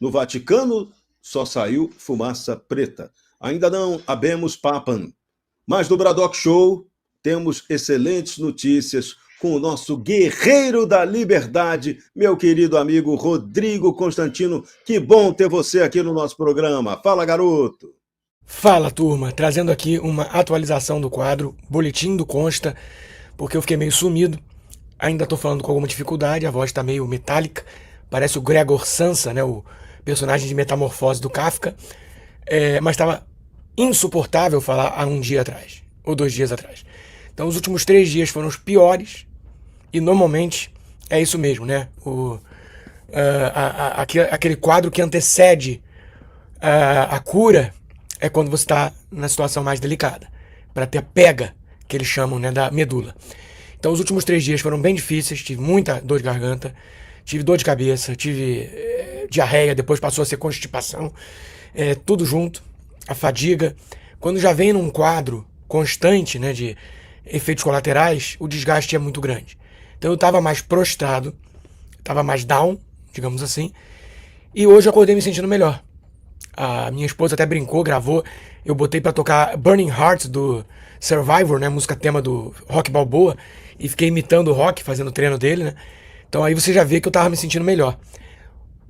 No Vaticano só saiu fumaça preta. Ainda não habemos papam. Mas no Bradock Show temos excelentes notícias com o nosso guerreiro da liberdade, meu querido amigo Rodrigo Constantino. Que bom ter você aqui no nosso programa. Fala, garoto. Fala, turma, trazendo aqui uma atualização do quadro, boletim do Consta, porque eu fiquei meio sumido. Ainda tô falando com alguma dificuldade, a voz tá meio metálica, parece o Gregor Samsa, né, o personagem de Metamorfose do Kafka, mas estava insuportável falar há um dia atrás, ou 2 dias atrás. Então os últimos 3 dias foram os piores, e normalmente é isso mesmo, né? Aquele quadro que antecede a cura é quando você está na situação mais delicada, para ter a pega, que eles chamam, né, da medula. Então, os últimos 3 dias foram bem difíceis, tive muita dor de garganta, tive dor de cabeça, tive diarreia, depois passou a ser constipação, tudo junto, a fadiga. Quando já vem num quadro constante, né, de efeitos colaterais, o desgaste é muito grande. Então, eu estava mais prostrado, estava mais down, digamos assim, e hoje eu acordei me sentindo melhor. A minha esposa até brincou, gravou. Eu botei pra tocar Burning Hearts do Survivor, né? Música tema do Rock Balboa. E fiquei imitando o Rock, fazendo o treino dele, né? Então aí você já vê que eu tava me sentindo melhor.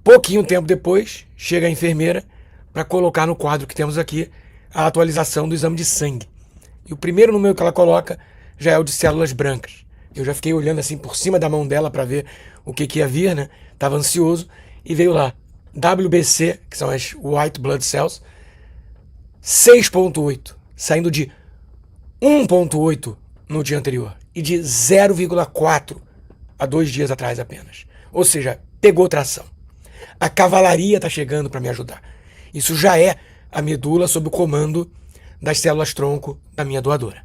Pouquinho tempo depois, chega a enfermeira para colocar no quadro que temos aqui a atualização do exame de sangue. E o primeiro número que ela coloca já é o de células brancas. Eu já fiquei olhando assim por cima da mão dela para ver o que ia vir, né? Tava ansioso e veio lá WBC, que são as White Blood Cells, 6,8, saindo de 1,8 no dia anterior e de 0,4 há 2 dias atrás apenas. Ou seja, pegou tração. A cavalaria está chegando para me ajudar. Isso já é a medula sob o comando das células tronco da minha doadora.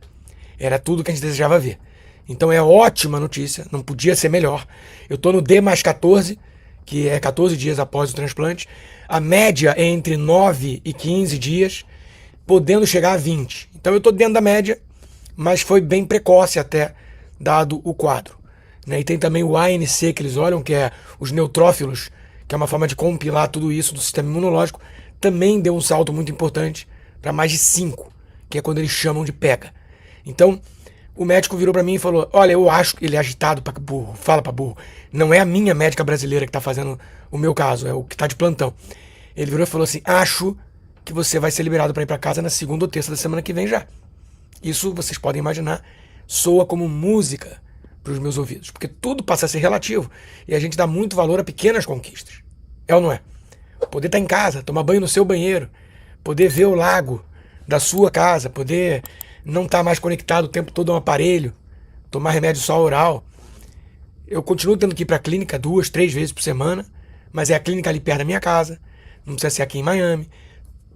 Era tudo que a gente desejava ver. Então é ótima notícia, não podia ser melhor. Eu estou no D mais 14, que é 14 dias após o transplante. A média é entre 9 e 15 dias, podendo chegar a 20. Então eu estou dentro da média, mas foi bem precoce até, dado o quadro. Né? E tem também o ANC que eles olham, que é os neutrófilos, que é uma forma de compilar tudo isso do sistema imunológico. Também deu um salto muito importante para mais de 5, que é quando eles chamam de pega. Então, o médico virou para mim e falou: olha, eu acho que ele é agitado para burro, fala para burro. Não é a minha médica brasileira que tá fazendo o meu caso, é o que tá de plantão. Ele virou e falou assim: acho que você vai ser liberado para ir para casa na segunda ou terça da semana que vem já. Isso, vocês podem imaginar, soa como música para os meus ouvidos, porque tudo passa a ser relativo e a gente dá muito valor a pequenas conquistas. É ou não é? Poder estar em casa, tomar banho no seu banheiro, poder ver o lago da sua casa, poder não estar mais conectado o tempo todo a um aparelho, tomar remédio só oral. Eu continuo tendo que ir para a clínica 2, 3 vezes por semana, mas é a clínica ali perto da minha casa, não precisa ser aqui em Miami.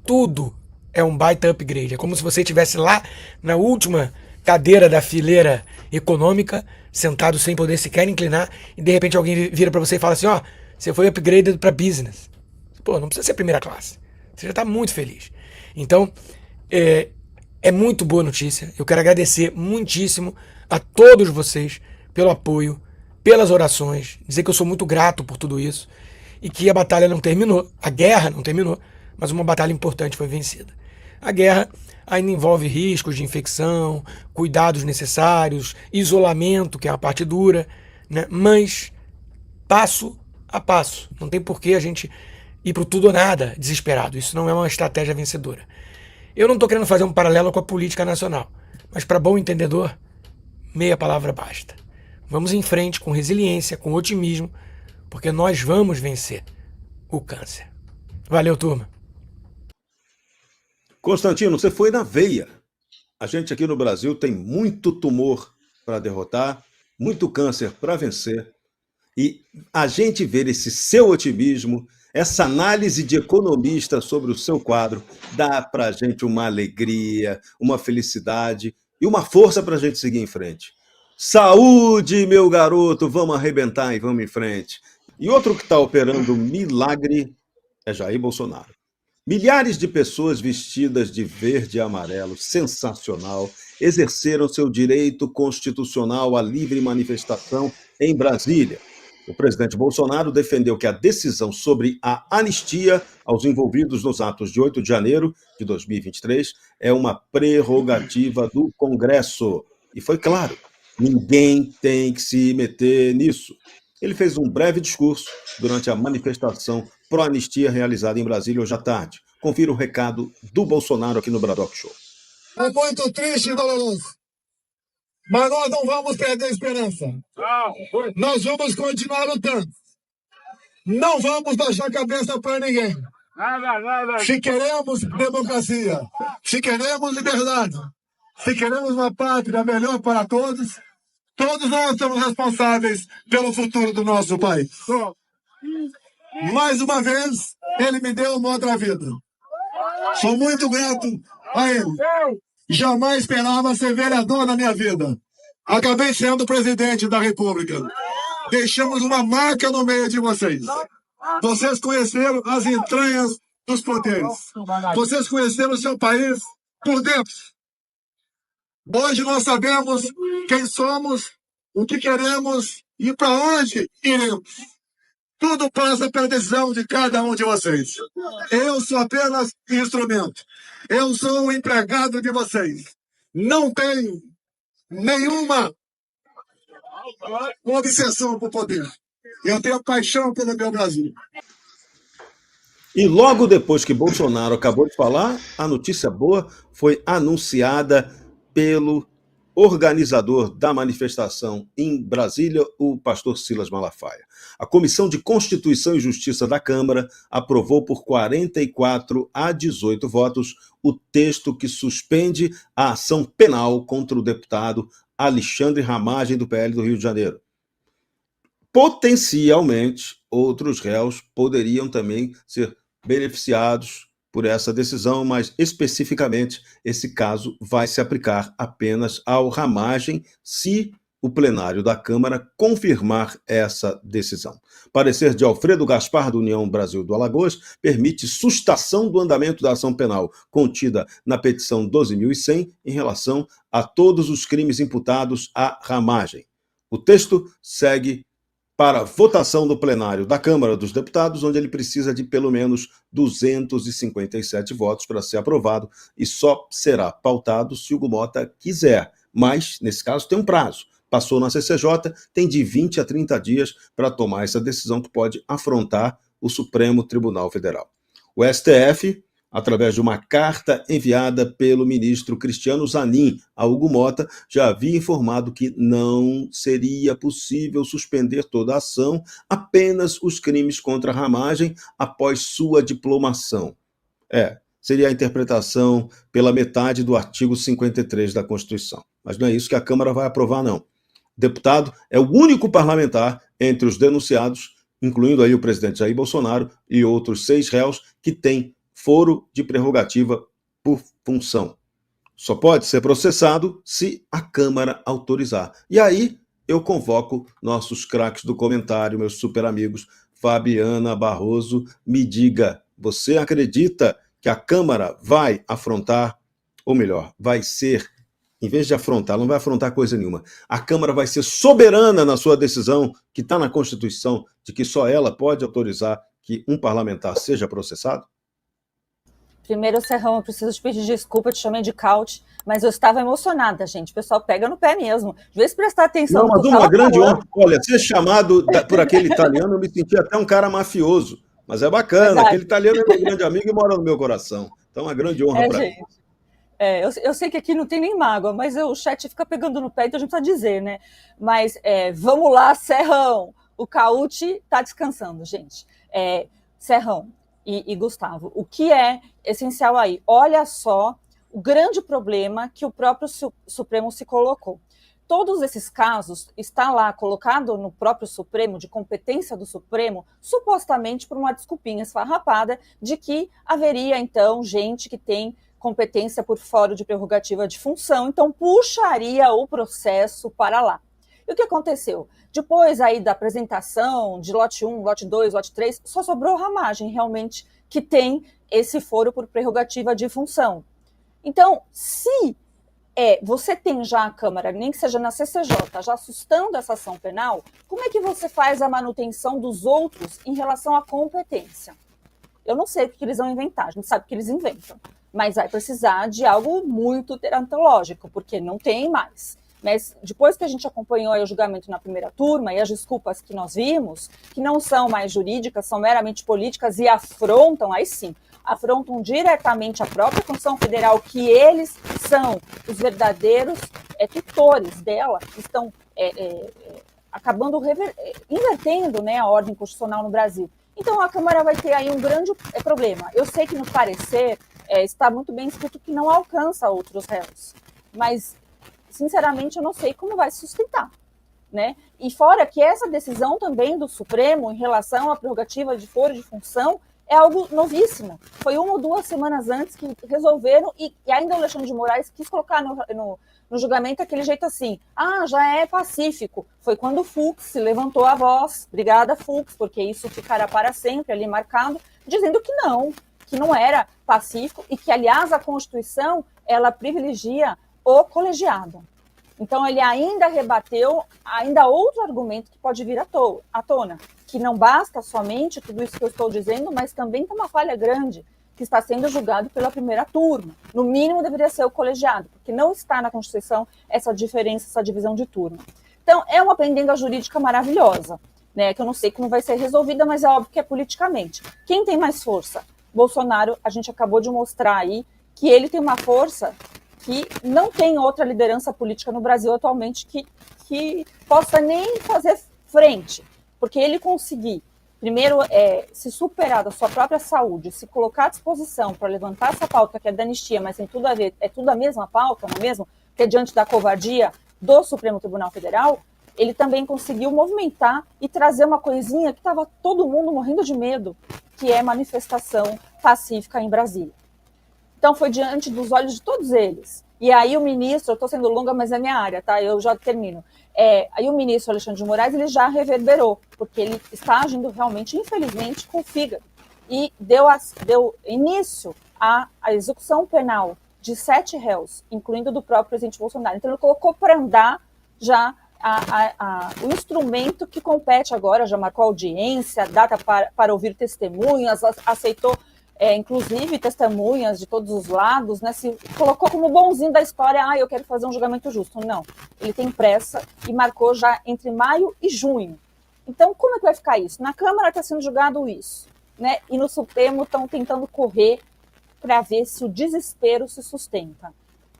Tudo é um baita upgrade. É como se você estivesse lá na última cadeira da fileira econômica, sentado sem poder sequer inclinar, e de repente alguém vira para você e fala assim: ó, você foi upgraded para business. Pô, não precisa ser primeira classe. Você já está muito feliz. Então, é muito boa notícia. Eu quero agradecer muitíssimo a todos vocês pelo apoio, pelas orações, dizer que eu sou muito grato por tudo isso e que a batalha não terminou, a guerra não terminou, mas uma batalha importante foi vencida. A guerra ainda envolve riscos de infecção, cuidados necessários, isolamento, que é a parte dura, né? Mas passo a passo. Não tem por que a gente ir pro tudo ou nada desesperado. Isso não é uma estratégia vencedora. Eu não estou querendo fazer um paralelo com a política nacional, mas para bom entendedor, meia palavra basta. Vamos em frente com resiliência, com otimismo, porque nós vamos vencer o câncer. Valeu, turma. Constantino, você foi na veia. A gente aqui no Brasil tem muito tumor para derrotar, muito câncer para vencer. E a gente ver esse seu otimismo, essa análise de economista sobre o seu quadro, dá para a gente uma alegria, uma felicidade e uma força para a gente seguir em frente. Saúde, meu garoto, vamos arrebentar e vamos em frente. E outro que está operando milagre é Jair Bolsonaro. Milhares de pessoas vestidas de verde e amarelo, sensacional, exerceram seu direito constitucional à livre manifestação em Brasília. O presidente Bolsonaro defendeu que a decisão sobre a anistia aos envolvidos nos atos de 8 de janeiro de 2023 é uma prerrogativa do Congresso. E foi claro, ninguém tem que se meter nisso. Ele fez um breve discurso durante a manifestação pró-anistia realizada em Brasília hoje à tarde. Confira o recado do Bolsonaro aqui no Bradock Show. É muito triste e doloroso, mas nós não vamos perder a esperança. Nós vamos continuar lutando. Não vamos baixar a cabeça para ninguém. Se queremos democracia, se queremos liberdade, se queremos uma pátria melhor para todos, todos nós somos responsáveis pelo futuro do nosso país. Mais uma vez, ele me deu uma outra vida. Sou muito grato a ele. Jamais esperava ser vereador na minha vida. Acabei sendo presidente da República. Deixamos uma marca no meio de vocês. Vocês conheceram as entranhas dos poderes. Vocês conheceram o seu país por dentro. Hoje nós sabemos quem somos, o que queremos e para onde iremos. Tudo passa pela decisão de cada um de vocês. Eu sou apenas instrumento. Eu sou o empregado de vocês. Não tenho nenhuma obsessão por poder. Eu tenho paixão pelo meu Brasil. E logo depois que Bolsonaro acabou de falar, a notícia boa foi anunciada pelo organizador da manifestação em Brasília, o pastor Silas Malafaia. A Comissão de Constituição e Justiça da Câmara aprovou por 44 a 18 votos o texto que suspende a ação penal contra o deputado Alexandre Ramagem, do PL do Rio de Janeiro. Potencialmente, outros réus poderiam também ser beneficiados por essa decisão, mas especificamente esse caso vai se aplicar apenas ao Ramagem se o plenário da Câmara confirmar essa decisão. Parecer de Alfredo Gaspar, do União Brasil do Alagoas, permite sustação do andamento da ação penal contida na petição 12.100 em relação a todos os crimes imputados a Ramagem. O texto segue para votação do plenário da Câmara dos Deputados, onde ele precisa de pelo menos 257 votos para ser aprovado e só será pautado se o Gumota quiser. Mas, nesse caso, tem um prazo. Passou na CCJ, tem de 20 a 30 dias para tomar essa decisão que pode afrontar o Supremo Tribunal Federal. O STF, através de uma carta enviada pelo ministro Cristiano Zanin a Hugo Mota, já havia informado que não seria possível suspender toda a ação, apenas os crimes contra a Ramagem após sua diplomação. Seria a interpretação pela metade do artigo 53 da Constituição. Mas não é isso que a Câmara vai aprovar, não. O deputado é o único parlamentar entre os denunciados, incluindo aí o presidente Jair Bolsonaro e outros 6 réus que têm foro de prerrogativa por função. Só pode ser processado se a Câmara autorizar. E aí eu convoco nossos craques do comentário, meus super amigos, Fabiana Barroso, me diga, você acredita que a Câmara vai afrontar, ou melhor, vai ser, em vez de afrontar, não vai afrontar coisa nenhuma, a Câmara vai ser soberana na sua decisão, que está na Constituição, de que só ela pode autorizar que um parlamentar seja processado? Primeiro, Serrão, eu preciso te pedir desculpa, eu te chamei de couch, mas eu estava emocionada, gente. O pessoal pega no pé mesmo. De vez prestar atenção. Não, mas uma grande honra. Olha, ser chamado por aquele italiano, eu me senti até um cara mafioso. Mas é bacana, verdade. Aquele italiano é meu grande amigo e mora no meu coração. Então é uma grande honra para mim. Eu sei que aqui não tem nem mágoa, mas o chat fica pegando no pé, então a gente precisa dizer, né? Mas vamos lá, Serrão. O Cauti está descansando, gente. Serrão e Gustavo, o que é essencial aí? Olha só o grande problema que o próprio Supremo se colocou. Todos esses casos está lá colocado no próprio Supremo, de competência do Supremo, supostamente por uma desculpinha esfarrapada de que haveria, então, gente que tem competência por fora de prerrogativa de função, então puxaria o processo para lá. E o que aconteceu? Depois aí da apresentação de lote 1, lote 2, lote 3, só sobrou Ramagem, realmente, que tem esse foro por prerrogativa de função. Então, se você tem já a Câmara, nem que seja na CCJ, já sustando essa ação penal, como é que você faz a manutenção dos outros em relação à competência? Eu não sei o que eles vão inventar, a gente sabe que eles inventam, mas vai precisar de algo muito teratológico, porque não tem mais. Mas depois que a gente acompanhou aí o julgamento na primeira turma e as desculpas que nós vimos, que não são mais jurídicas, são meramente políticas e afrontam, aí sim, afrontam diretamente a própria Constituição Federal, que eles são os verdadeiros tutores dela, que estão acabando invertendo, né, a ordem constitucional no Brasil. Então a Câmara vai ter aí um grande problema. Eu sei que no parecer está muito bem escrito que não alcança outros réus, mas sinceramente eu não sei como vai se sustentar, né? E fora que essa decisão também do Supremo em relação à prerrogativa de foro de função é algo novíssimo. Foi 1 ou 2 semanas antes que resolveram e ainda o Alexandre de Moraes quis colocar no julgamento aquele jeito assim, já é pacífico. Foi quando o Fux levantou a voz, obrigada Fux, porque isso ficará para sempre ali marcado, dizendo que não era pacífico e que, aliás, a Constituição, ela privilegia o colegiado. Então, ele ainda rebateu outro argumento que pode vir à tona, que não basta somente tudo isso que eu estou dizendo, mas também tem uma falha grande, que está sendo julgado pela primeira turma. No mínimo, deveria ser o colegiado, porque não está na Constituição essa diferença, essa divisão de turma. Então, é uma pendenda jurídica maravilhosa, né, que eu não sei como vai ser resolvida, mas é óbvio que é politicamente. Quem tem mais força? Bolsonaro, a gente acabou de mostrar aí que ele tem uma força que não tem outra liderança política no Brasil atualmente que possa nem fazer frente, porque ele conseguir, primeiro, se superar da sua própria saúde, se colocar à disposição para levantar essa pauta que é da anistia, mas tem tudo a ver, é tudo a mesma pauta, não é mesmo? Que é diante da covardia do Supremo Tribunal Federal, ele também conseguiu movimentar e trazer uma coisinha que estava todo mundo morrendo de medo, que é manifestação pacífica em Brasília. Então, foi diante dos olhos de todos eles. E aí o ministro, eu estou sendo longa, mas é minha área, tá? Eu já termino. Aí o ministro Alexandre de Moraes, ele já reverberou, porque ele está agindo realmente, infelizmente, com o fígado. E deu início à execução penal de 7 réus, incluindo do próprio presidente Bolsonaro. Então, ele colocou para andar já o instrumento que compete agora, já marcou audiência, data para ouvir testemunhas, aceitou inclusive testemunhas de todos os lados, né, se colocou como bonzinho da história, eu quero fazer um julgamento justo. Não, ele tem pressa e marcou já entre maio e junho. Então, como é que vai ficar isso? Na Câmara está sendo julgado isso, né, e no Supremo estão tentando correr para ver se o desespero se sustenta.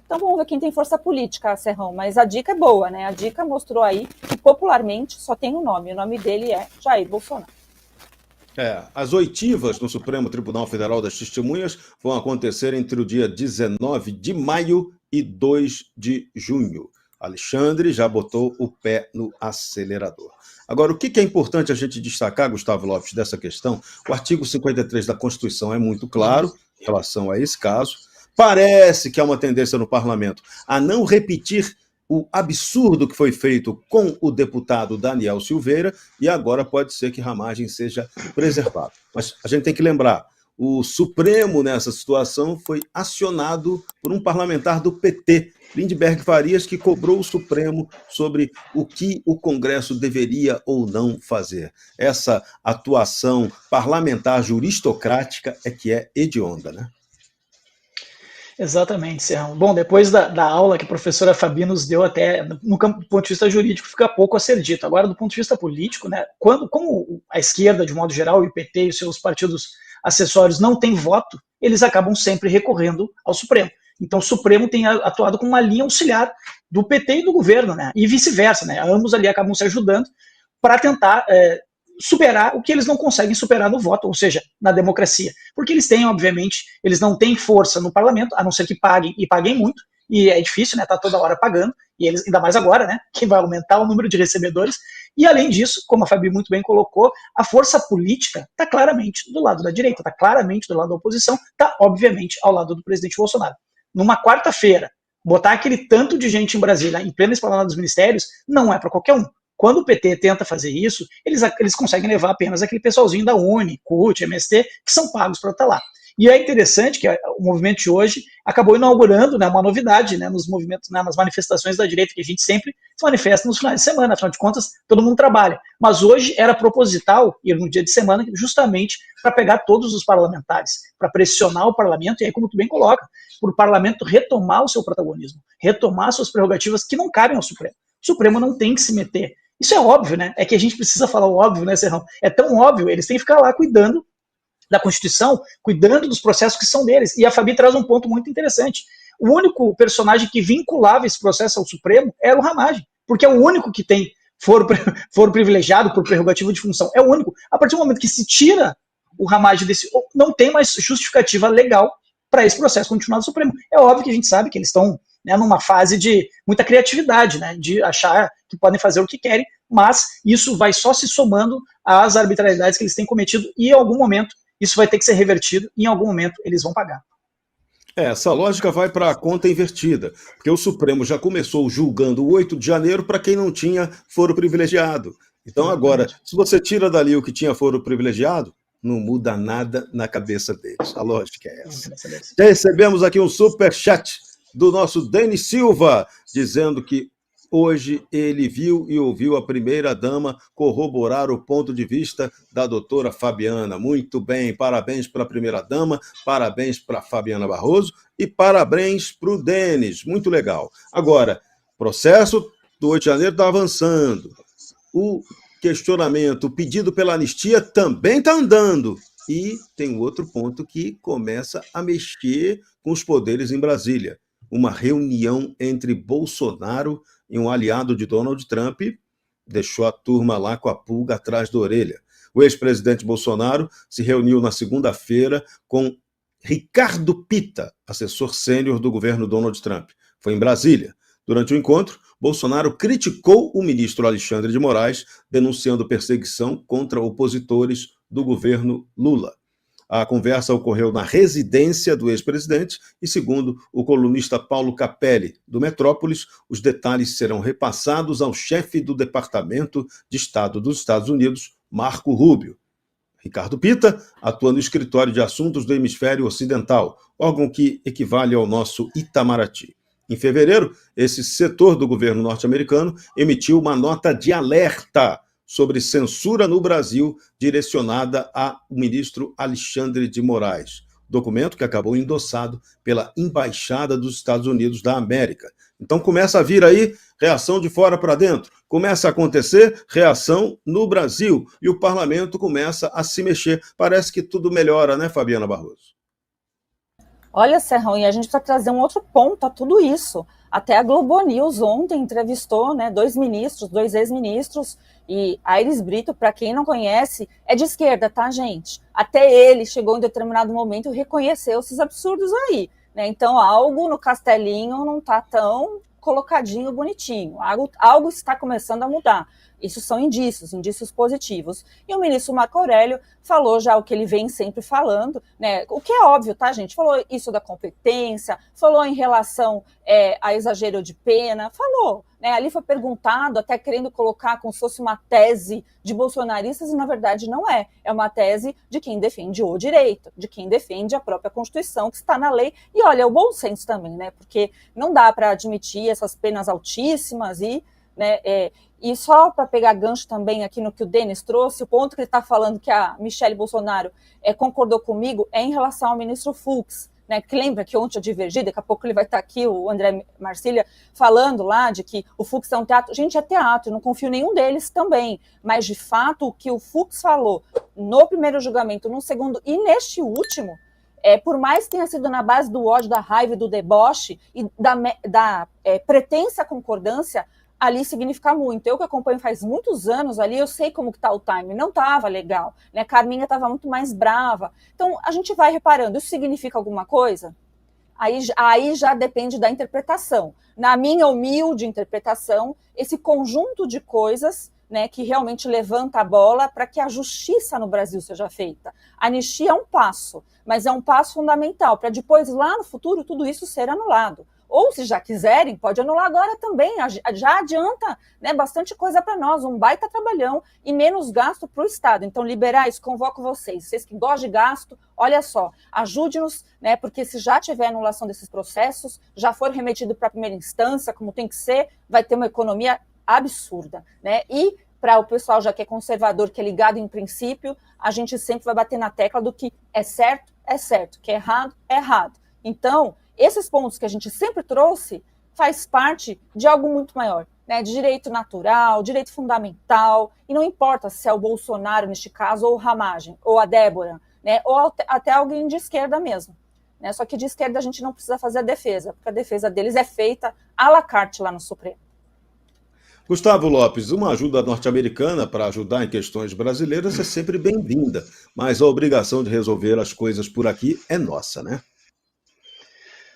Então, vamos ver quem tem força política, Serrão, mas a dica é boa, né, a dica mostrou aí que popularmente só tem um nome, o nome dele é Jair Bolsonaro. As oitivas no Supremo Tribunal Federal das Testemunhas vão acontecer entre o dia 19 de maio e 2 de junho. Alexandre já botou o pé no acelerador. Agora, o que é importante a gente destacar, Gustavo Lopes, dessa questão? O artigo 53 da Constituição é muito claro em relação a esse caso. Parece que há uma tendência no parlamento a não repetir o absurdo que foi feito com o deputado Daniel Silveira, e agora pode ser que Ramagem seja preservado. Mas a gente tem que lembrar, o Supremo nessa situação foi acionado por um parlamentar do PT, Lindbergh Farias, que cobrou o Supremo sobre o que o Congresso deveria ou não fazer. Essa atuação parlamentar juristocrática é que é hedionda, né? Exatamente, Serrão. Bom, depois da aula que a professora Fabi nos deu, até no campo, do ponto de vista jurídico, fica pouco a ser dito. Agora, do ponto de vista político, né, como a esquerda, de modo geral, e o PT e os seus partidos acessórios não têm voto, eles acabam sempre recorrendo ao Supremo. Então, o Supremo tem atuado como uma linha auxiliar do PT e do governo, né, e vice-versa, né, ambos ali acabam se ajudando para tentar superar o que eles não conseguem superar no voto, ou seja, na democracia. Porque eles têm, obviamente, eles não têm força no parlamento, a não ser que paguem, e paguem muito, e é difícil, né, tá toda hora pagando, e eles, ainda mais agora, né, que vai aumentar o número de recebedores, e além disso, como a Fabi muito bem colocou, a força política está claramente do lado da direita, está claramente do lado da oposição, está, obviamente, ao lado do presidente Bolsonaro. Numa quarta-feira, botar aquele tanto de gente em Brasília, em plena esplanada dos ministérios, não é para qualquer um. Quando o PT tenta fazer isso, eles conseguem levar apenas aquele pessoalzinho da UNE, CUT, MST, que são pagos para estar lá. E é interessante que o movimento de hoje acabou inaugurando, né, uma novidade, né, nos movimentos, né, nas manifestações da direita, que a gente sempre se manifesta nos finais de semana, afinal de contas, todo mundo trabalha. Mas hoje era proposital ir no dia de semana justamente para pegar todos os parlamentares, para pressionar o parlamento, e aí, como tu bem coloca, para o parlamento retomar o seu protagonismo, retomar suas prerrogativas que não cabem ao Supremo. O Supremo não tem que se meter. Isso é óbvio, né? É que a gente precisa falar o óbvio, né, Serrão? É tão óbvio, eles têm que ficar lá cuidando da Constituição, cuidando dos processos que são deles. E a Fabi traz um ponto muito interessante. O único personagem que vinculava esse processo ao Supremo era o Ramagem, porque é o único que tem foro privilegiado por prerrogativa de função. É o único. A partir do momento que se tira o Ramagem desse... não tem mais justificativa legal para esse processo continuar no Supremo. É óbvio que a gente sabe que eles estão, né, numa fase de muita criatividade, né, de achar que podem fazer o que querem, mas isso vai só se somando às arbitrariedades que eles têm cometido e em algum momento isso vai ter que ser revertido e em algum momento eles vão pagar. Essa lógica vai para a conta invertida, porque o Supremo já começou julgando o 8 de janeiro para quem não tinha foro privilegiado. Então agora, se você tira dali o que tinha foro privilegiado, não muda nada na cabeça deles. A lógica é essa. Já recebemos aqui um superchat do nosso Denis Silva, dizendo que hoje ele viu e ouviu a primeira-dama corroborar o ponto de vista da doutora Fabiana. Muito bem, parabéns para a primeira-dama, parabéns para a Fabiana Barroso e parabéns para o Denis. Muito legal. Agora, o processo do 8 de janeiro está avançando. O questionamento, o pedido pela anistia também está andando. E tem um outro ponto que começa a mexer com os poderes em Brasília. Uma reunião entre Bolsonaro e um aliado de Donald Trump deixou a turma lá com a pulga atrás da orelha. O ex-presidente Bolsonaro se reuniu na segunda-feira com Ricardo Pita, assessor sênior do governo Donald Trump. Foi em Brasília. Durante o encontro, Bolsonaro criticou o ministro Alexandre de Moraes, denunciando perseguição contra opositores do governo Lula. A conversa ocorreu na residência do ex-presidente e, segundo o colunista Paulo Capelli, do Metrópolis, os detalhes serão repassados ao chefe do Departamento de Estado dos Estados Unidos, Marco Rubio. Ricardo Pita atua no Escritório de Assuntos do Hemisfério Ocidental, órgão que equivale ao nosso Itamaraty. Em fevereiro, esse setor do governo norte-americano emitiu uma nota de alerta sobre censura no Brasil, direcionada ao ministro Alexandre de Moraes. Documento que acabou endossado pela Embaixada dos Estados Unidos da América. Então começa a vir aí reação de fora para dentro. Começa a acontecer reação no Brasil e o parlamento começa a se mexer. Parece que tudo melhora, né, Fabiana Barroso? Olha, Serrão, e a gente precisa trazer um outro ponto a tudo isso. Até a Globo News ontem entrevistou, né, dois ex-ministros, e Aires Brito, para quem não conhece, é de esquerda, tá, gente? Até ele chegou em determinado momento e reconheceu esses absurdos aí, né? Então, algo no castelinho não tá tão colocadinho, bonitinho. Algo está começando a mudar. Isso são indícios positivos. E o ministro Marco Aurélio falou já o que ele vem sempre falando, né? O que é óbvio, tá, gente? Falou isso da competência, falou em relação a exagero de pena, falou, né? Ali foi perguntado, até querendo colocar como se fosse uma tese de bolsonaristas, e na verdade não é. É uma tese de quem defende o direito, de quem defende a própria Constituição, que está na lei. E olha, o bom senso também, né? Porque não dá para admitir essas penas altíssimas e, né, e só para pegar gancho também aqui no que o Denis trouxe, o ponto que ele está falando que a Michelle Bolsonaro concordou comigo é em relação ao ministro Fux, né, que lembra que ontem eu divergi, daqui a pouco ele vai estar aqui, o André Marcília, falando lá de que o Fux é um teatro. Gente, é teatro, não confio em nenhum deles também, mas de fato o que o Fux falou no primeiro julgamento, no segundo e neste último, por mais que tenha sido na base do ódio, da raiva e do deboche e da pretensa concordância, ali significa muito. Eu que acompanho faz muitos anos ali, eu sei como que tá o time. Não estava legal, né? Carminha estava muito mais brava. Então, a gente vai reparando, isso significa alguma coisa? Aí já depende da interpretação. Na minha humilde interpretação, esse conjunto de coisas, né, que realmente levanta a bola para que a justiça no Brasil seja feita. A anistia é um passo, mas é um passo fundamental para depois, lá no futuro, tudo isso ser anulado. Ou, se já quiserem, pode anular agora também, já adianta, né, bastante coisa para nós, um baita trabalhão e menos gasto para o Estado. Então, liberais, convoco vocês que gostam de gasto, olha só, ajude-nos, né, porque se já tiver anulação desses processos, já for remetido para a primeira instância, como tem que ser, vai ter uma economia absurda, né, e para o pessoal já que é conservador, que é ligado em princípio, a gente sempre vai bater na tecla do que é certo, que é errado, é errado. Então, esses pontos que a gente sempre trouxe faz parte de algo muito maior, né? De direito natural, direito fundamental, e não importa se é o Bolsonaro, neste caso, ou o Ramagem, ou a Débora, né? Ou até alguém de esquerda mesmo. Né? Só que de esquerda a gente não precisa fazer a defesa, porque a defesa deles é feita à la carte lá no Supremo. Gustavo Lopes, uma ajuda norte-americana para ajudar em questões brasileiras é sempre bem-vinda, mas a obrigação de resolver as coisas por aqui é nossa, né?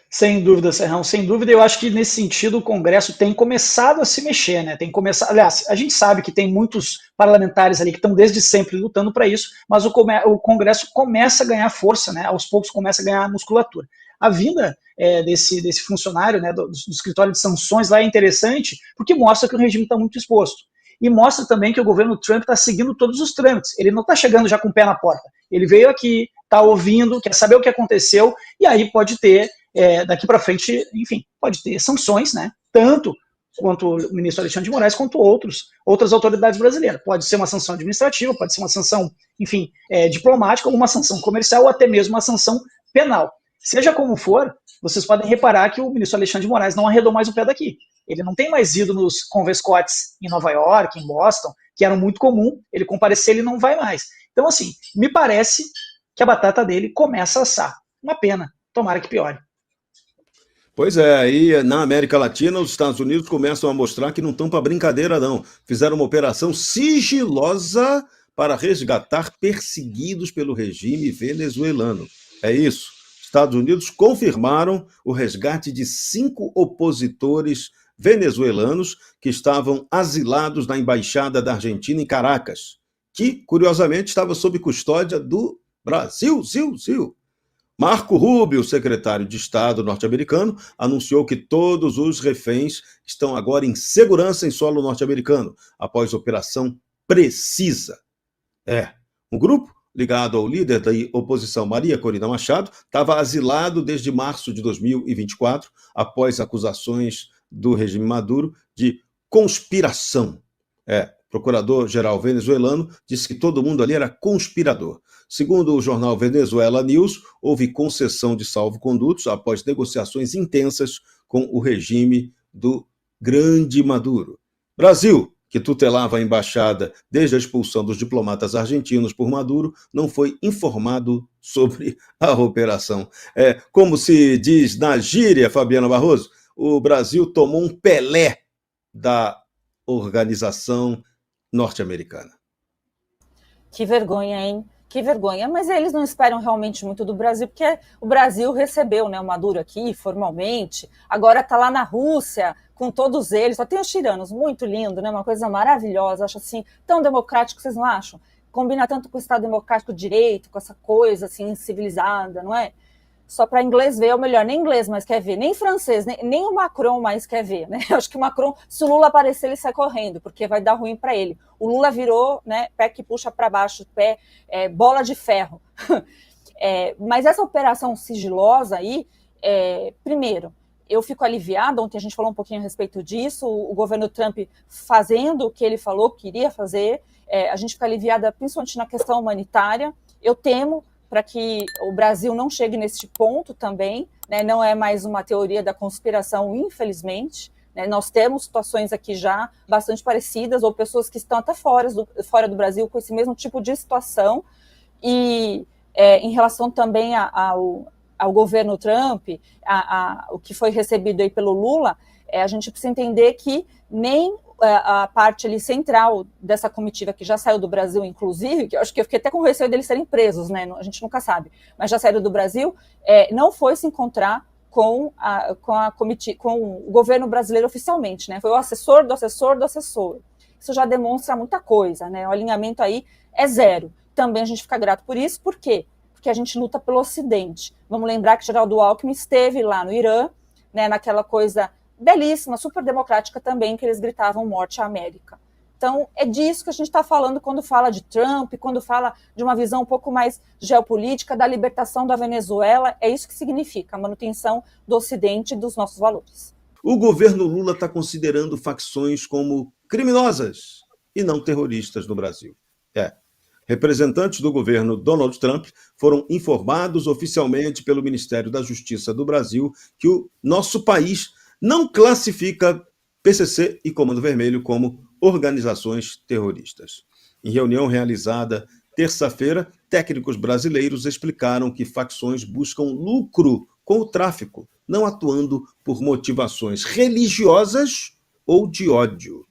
Sem dúvida, Serrão, sem dúvida. Eu acho que nesse sentido o Congresso tem começado a se mexer, né? Tem começado. Aliás, a gente sabe que tem muitos parlamentares ali que estão desde sempre lutando para isso, mas o Congresso começa a ganhar força, né? Aos poucos começa a ganhar musculatura. A vinda desse funcionário, né, do escritório de sanções lá é interessante, porque mostra que o regime está muito exposto. E mostra também que o governo Trump está seguindo todos os trâmites. Ele não está chegando já com o pé na porta. Ele veio aqui, está ouvindo, quer saber o que aconteceu, e aí pode ter daqui para frente, enfim, pode ter sanções, né? Tanto quanto o ministro Alexandre de Moraes, quanto outras autoridades brasileiras. Pode ser uma sanção administrativa, pode ser uma sanção, enfim, diplomática, ou uma sanção comercial, ou até mesmo uma sanção penal. Seja como for, vocês podem reparar que o ministro Alexandre de Moraes não arredou mais o pé daqui. Ele não tem mais ido nos convescotes em Nova York, em Boston, que eram muito comum, ele comparecer, ele não vai mais. Então, assim, me parece que a batata dele começa a assar. Uma pena, tomara que piore. Pois é, aí na América Latina, os Estados Unidos começam a mostrar que não estão para brincadeira, não. Fizeram uma operação sigilosa para resgatar perseguidos pelo regime venezuelano. É isso. Estados Unidos confirmaram o resgate de 5 opositores venezuelanos que estavam asilados na Embaixada da Argentina em Caracas, que, curiosamente, estava sob custódia do Brasil. Marco Rubio, secretário de Estado norte-americano, anunciou que todos os reféns estão agora em segurança em solo norte-americano, após operação precisa. Um grupo ligado ao líder da oposição Maria Corina Machado estava asilado desde março de 2024, após acusações do regime Maduro de conspiração. O procurador-geral venezuelano disse que todo mundo ali era conspirador. Segundo o jornal Venezuela News, houve concessão de salvo-condutos após negociações intensas com o regime do grande Maduro. Brasil, que tutelava a embaixada desde a expulsão dos diplomatas argentinos por Maduro, não foi informado sobre a operação. Como se diz na gíria, Fabiana Barroso, o Brasil tomou um Pelé da organização norte-americana. Que vergonha, hein? Que vergonha, mas eles não esperam realmente muito do Brasil, porque o Brasil recebeu, né, o Maduro aqui, formalmente, agora está lá na Rússia, com todos eles, só tem os tiranos, muito lindo, né, uma coisa maravilhosa, acho assim, tão democrático, vocês não acham? Combina tanto com o Estado Democrático de Direito, com essa coisa, assim, civilizada, não é? Só para inglês ver, ou melhor, nem inglês mais quer ver, nem francês, nem o Macron mais quer ver, né? Eu acho que o Macron, se o Lula aparecer, ele sai correndo, porque vai dar ruim para ele. O Lula virou, né, pé que puxa para baixo, pé, bola de ferro. Mas essa operação sigilosa aí, primeiro, eu fico aliviada, ontem a gente falou um pouquinho a respeito disso, o governo Trump fazendo o que ele falou que iria fazer, a gente fica aliviada principalmente na questão humanitária. Eu temo para que o Brasil não chegue nesse ponto também, né? Não é mais uma teoria da conspiração, infelizmente, né? Nós temos situações aqui já bastante parecidas, ou pessoas que estão até fora do Brasil com esse mesmo tipo de situação, e em relação também ao governo Trump, o que foi recebido aí pelo Lula, a gente precisa entender que nem a parte ali central dessa comitiva que já saiu do Brasil, inclusive, que eu acho que eu fiquei até com receio deles serem presos, né? A gente nunca sabe, mas já saíram do Brasil, não foi se encontrar com o governo brasileiro oficialmente, né? Foi o assessor do assessor do assessor. Isso já demonstra muita coisa, né? O alinhamento aí é zero. Também a gente fica grato por isso, por quê? Porque a gente luta pelo Ocidente. Vamos lembrar que Geraldo Alckmin esteve lá no Irã, né, naquela coisa belíssima, super democrática também, que eles gritavam morte à América. Então, é disso que a gente está falando quando fala de Trump, quando fala de uma visão um pouco mais geopolítica da libertação da Venezuela. É isso que significa a manutenção do Ocidente e dos nossos valores. O governo Lula está considerando facções como criminosas e não terroristas no Brasil. Representantes do governo Donald Trump foram informados oficialmente pelo Ministério da Justiça do Brasil que o nosso país não classifica PCC e Comando Vermelho como organizações terroristas. Em reunião realizada terça-feira, técnicos brasileiros explicaram que facções buscam lucro com o tráfico, não atuando por motivações religiosas ou de ódio.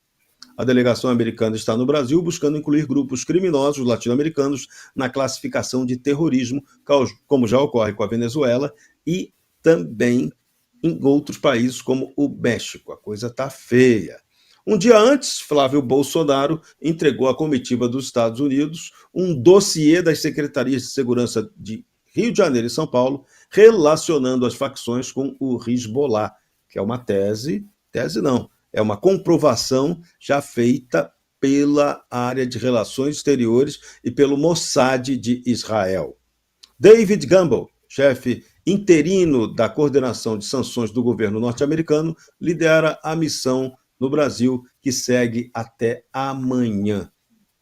A delegação americana está no Brasil buscando incluir grupos criminosos latino-americanos na classificação de terrorismo, como já ocorre com a Venezuela e também em outros países como o México. A coisa está feia. Um dia antes, Flávio Bolsonaro entregou à comitiva dos Estados Unidos um dossiê das secretarias de segurança de Rio de Janeiro e São Paulo, relacionando as facções com o Hezbollah, que é uma é uma comprovação já feita pela área de relações exteriores e pelo Mossad de Israel. David Gamble, chefe interino da coordenação de sanções do governo norte-americano, lidera a missão no Brasil, que segue até amanhã.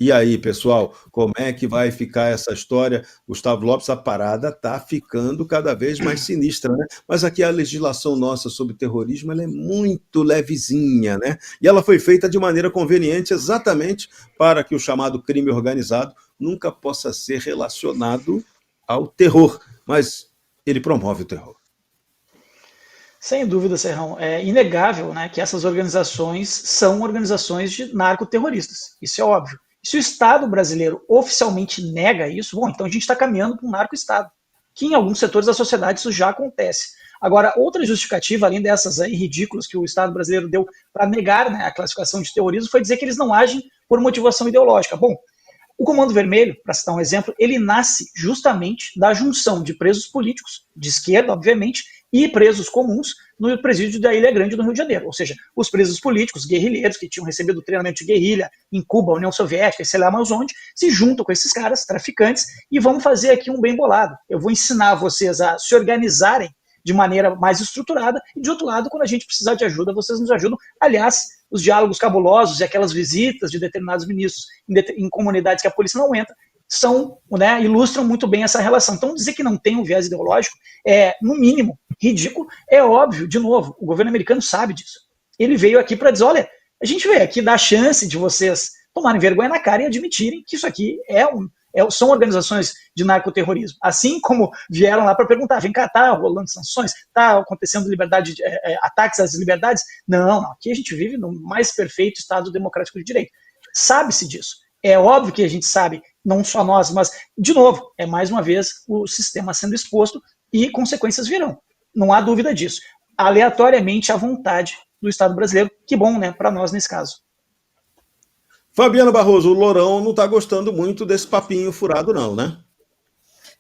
E aí, pessoal, como é que vai ficar essa história? Gustavo Lopes, a parada está ficando cada vez mais sinistra, né? Mas aqui a legislação nossa sobre terrorismo ela é muito levezinha, né? E ela foi feita de maneira conveniente exatamente para que o chamado crime organizado nunca possa ser relacionado ao terror, mas ele promove o terror. Sem dúvida, Serrão. É inegável, né, que essas organizações são organizações de narcoterroristas. Isso é óbvio. Se o Estado brasileiro oficialmente nega isso, bom, então a gente está caminhando para um narco-Estado, que em alguns setores da sociedade isso já acontece. Agora, outra justificativa, além dessas aí ridículas que o Estado brasileiro deu para negar, né, a classificação de terrorismo, foi dizer que eles não agem por motivação ideológica. Bom, o Comando Vermelho, para citar um exemplo, ele nasce justamente da junção de presos políticos, de esquerda, obviamente, e presos comuns no presídio da Ilha Grande, no Rio de Janeiro. Ou seja, os presos políticos, guerrilheiros, que tinham recebido treinamento de guerrilha em Cuba, União Soviética, sei lá mais onde, se juntam com esses caras, traficantes, e vamos fazer aqui um bem bolado. Eu vou ensinar vocês a se organizarem de maneira mais estruturada, e de outro lado, quando a gente precisar de ajuda, vocês nos ajudam. Aliás, os diálogos cabulosos e aquelas visitas de determinados ministros em comunidades que a polícia não entra, né, ilustram muito bem essa relação. Então, dizer que não tem um viés ideológico é, no mínimo, ridículo. É óbvio, de novo, o governo americano sabe disso. Ele veio aqui para dizer, olha, a gente veio aqui dar a chance de vocês tomarem vergonha na cara e admitirem que isso aqui são organizações de narcoterrorismo. Assim como vieram lá para perguntar, vem cá, está rolando sanções? Está acontecendo ataques às liberdades? Não, aqui a gente vive no mais perfeito Estado democrático de direito. Sabe-se disso. É óbvio que a gente sabe, não só nós, mas, de novo, é mais uma vez o sistema sendo exposto e consequências virão. Não há dúvida disso. Aleatoriamente, à vontade do Estado brasileiro. Que bom, né, para nós nesse caso. Fabiana Barroso, o Lourão não está gostando muito desse papinho furado não, né?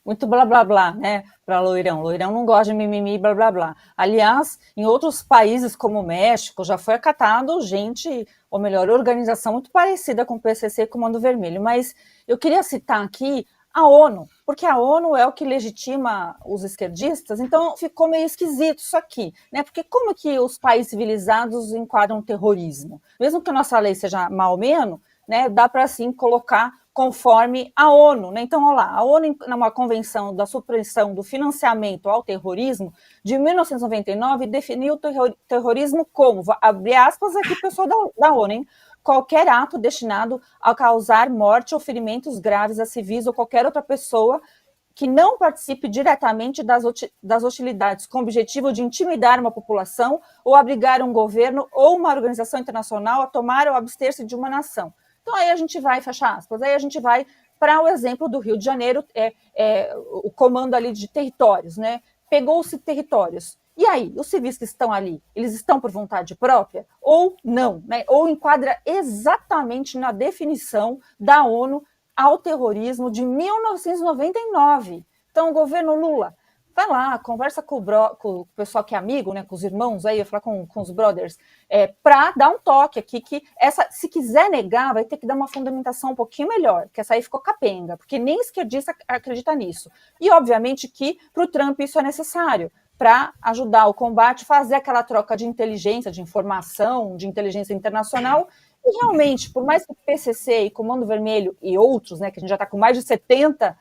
Muito blá blá blá, né, para Loirão. Loirão não gosta de mimimi, blá blá blá. Aliás, em outros países como o México, já foi acatado gente, ou melhor, organização muito parecida com o PCC e Comando Vermelho. Mas eu queria citar aqui a ONU, porque a ONU é o que legitima os esquerdistas, então ficou meio esquisito isso aqui, né? Porque como que os países civilizados enquadram o terrorismo? Mesmo que a nossa lei seja mal ou menos, né, dá para, assim, colocar conforme a ONU, né? Então, olha lá, a ONU, numa convenção da supressão do financiamento ao terrorismo, de 1999, definiu o terrorismo como, abre aspas aqui, pessoal da ONU, hein? Qualquer ato destinado a causar morte ou ferimentos graves a civis ou qualquer outra pessoa que não participe diretamente das hostilidades com o objetivo de intimidar uma população ou obrigar um governo ou uma organização internacional a tomar ou abster-se de uma nação. Então, aí a gente vai, fecha aspas, aí a gente vai para o exemplo do Rio de Janeiro, o comando ali de territórios, né? Pegou-se territórios. E aí, os civis que estão ali, eles estão por vontade própria ou não? Né? Ou enquadra exatamente na definição da ONU ao terrorismo de 1999. Então, o governo Lula, vai lá, conversa com o pessoal que é amigo, né, com os irmãos aí, eu falar com os brothers, para dar um toque aqui, que se quiser negar, vai ter que dar uma fundamentação um pouquinho melhor, que essa aí ficou capenga, porque nem esquerdista acredita nisso. E, obviamente, que para o Trump isso é necessário, para ajudar o combate, fazer aquela troca de inteligência, de informação, de inteligência internacional. E realmente, por mais que o PCC e Comando Vermelho e outros, né, que a gente já está com mais de 70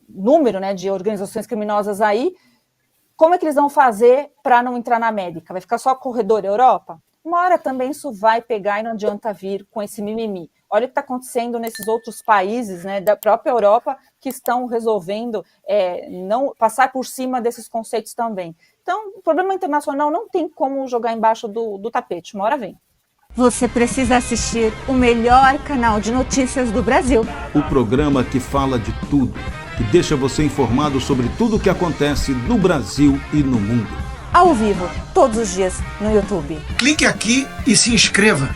número, né, de organizações criminosas aí, como é que eles vão fazer para não entrar na América? Vai ficar só corredor Europa? Uma hora também isso vai pegar e não adianta vir com esse mimimi. Olha o que está acontecendo nesses outros países, né, da própria Europa, que estão resolvendo não passar por cima desses conceitos também. Então, o problema internacional não tem como jogar embaixo do tapete. Uma hora vem. Você precisa assistir o melhor canal de notícias do Brasil. O programa que fala de tudo, que deixa você informado sobre tudo o que acontece no Brasil e no mundo. Ao vivo, todos os dias, no YouTube. Clique aqui e se inscreva.